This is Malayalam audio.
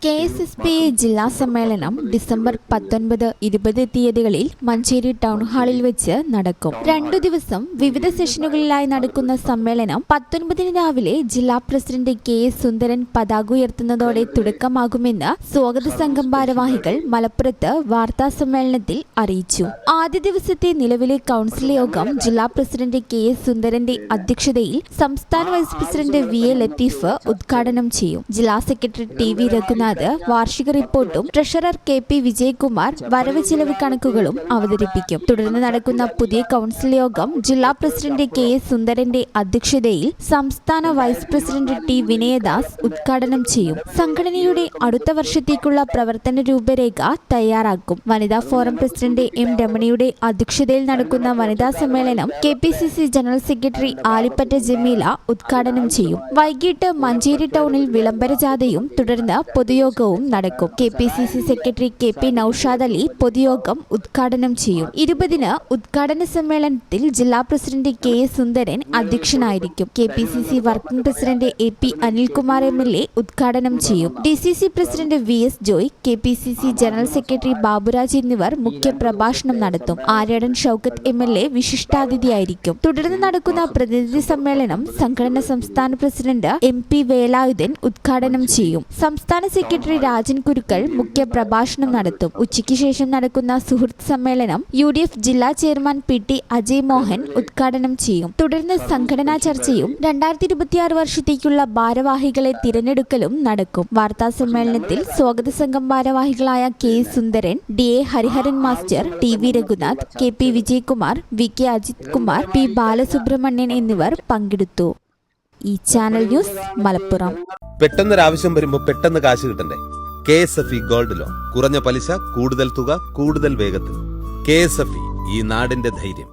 KSSPA ജില്ലാ സമ്മേളനം ഡിസംബർ 19, 20 തീയതികളിൽ മഞ്ചേരി ടൗൺ ഹാളിൽ വെച്ച് നടക്കും. 2 ദിവസം വിവിധ സെഷനുകളിലായി നടക്കുന്ന സമ്മേളനം 19 രാവിലെ ജില്ലാ പ്രസിഡന്റ് KS സുന്ദരൻ പതാക ഉയർത്തുന്നതോടെ തുടക്കമാകുമെന്ന് സ്വാഗത സംഘം ഭാരവാഹികൾ മലപ്പുറത്ത് വാർത്താ സമ്മേളനത്തിൽ അറിയിച്ചു. ആദ്യ ദിവസത്തെ നിലവിലെ കൗൺസിൽ യോഗം ജില്ലാ പ്രസിഡന്റ് KS സുന്ദരന്റെ അധ്യക്ഷതയിൽ സംസ്ഥാന വൈസ് പ്രസിഡന്റ് VA ലത്തീഫ് ഉദ്ഘാടനം ചെയ്യും. ജില്ലാ സെക്രട്ടറി TV രഘുനാഥ് വാർഷിക റിപ്പോർട്ടും ട്രഷറർ KP വിജയകുമാർ വരവ് ചെലവ് കണക്കുകളും അവതരിപ്പിക്കും. തുടർന്ന് നടക്കുന്ന പുതിയ കൗൺസിൽ യോഗം ജില്ലാ പ്രസിഡന്റ് KS സുന്ദരന്റെ അധ്യക്ഷതയിൽ സംസ്ഥാന വൈസ് പ്രസിഡന്റ് T വിനയദാസ് ഉദ്ഘാടനം ചെയ്യും. സംഘടനയുടെ അടുത്ത വർഷത്തേക്കുള്ള പ്രവർത്തന രൂപരേഖ തയ്യാറാക്കും. വനിതാ ഫോറം പ്രസിഡന്റ് M രമണിയുടെ അധ്യക്ഷതയിൽ നടക്കുന്ന വനിതാ സമ്മേളനം KPCC general secretary Alipatta Jameela ഉദ്ഘാടനം ചെയ്യും. വൈകിട്ട് മഞ്ചേരി ടൗണിൽ വിളംബര ജാഥയും തുടർന്ന് പൊതുയോഗവും നടക്കും. KPCC secretary KP Naushad Ali പൊതുയോഗം ഉദ്ഘാടനം ചെയ്യും. 20-ന് ഉദ്ഘാടന സമ്മേളനത്തിൽ ജില്ലാ പ്രസിഡന്റ് KS സുന്ദരൻ അധ്യക്ഷനായിരിക്കും. KPCC working president AP Anilkumar MLA ഉദ്ഘാടനം ചെയ്യും. DCC president VS Joy, KPCC general secretary Baburaj എന്നിവർ മുഖ്യ പ്രഭാഷണം നടത്തും. ആര്യാടൻ ഷൗക്കത്ത് MLA വിശിഷ്ടാതിഥിയായിരിക്കും. തുടർന്ന് നടക്കുന്ന പ്രതിനിധി സമ്മേളനം സംഘടന സംസ്ഥാന പ്രസിഡന്റ് MP വേലായുധൻ ഉദ്ഘാടനം ചെയ്യും. സംസ്ഥാന സെക്രട്ടറി രാജൻ കുരുക്കൾ മുഖ്യ പ്രഭാഷണം നടത്തും. ഉച്ചയ്ക്ക് ശേഷം നടക്കുന്ന സുഹൃത്ത് സമ്മേളനം UDF ജില്ലാ ചെയർമാൻ PT അജയ് മോഹൻ ഉദ്ഘാടനം ചെയ്യും. തുടർന്ന് സംഘടനാ ചർച്ചയും 2026 വർഷത്തേക്കുള്ള ഭാരവാഹികളെ തിരഞ്ഞെടുക്കലും നടക്കും. വാർത്താ സമ്മേളനത്തിൽ സ്വാഗത സംഘം ഭാരവാഹികളായ KS Sundaran, DA Hariharan master, TV Raghunath, KP Vijayakumar, VK Ajith Kumar, P Balasubramanian എന്നിവർ പങ്കെടുത്തു. ഈ ചാനൽ ന്യൂസ് മലപ്പുറം. പെട്ടെന്നൊരാവശ്യം വരുമ്പോൾ പെട്ടെന്ന് കാശ് കിട്ടണ്ടേ? KSFE ഗോൾഡ് ലോൺ, കുറഞ്ഞ പലിശ, കൂടുതൽ തുക, കൂടുതൽ വേഗത്തിൽ. KSFE, ഈ നാടിന്റെ ധൈര്യം.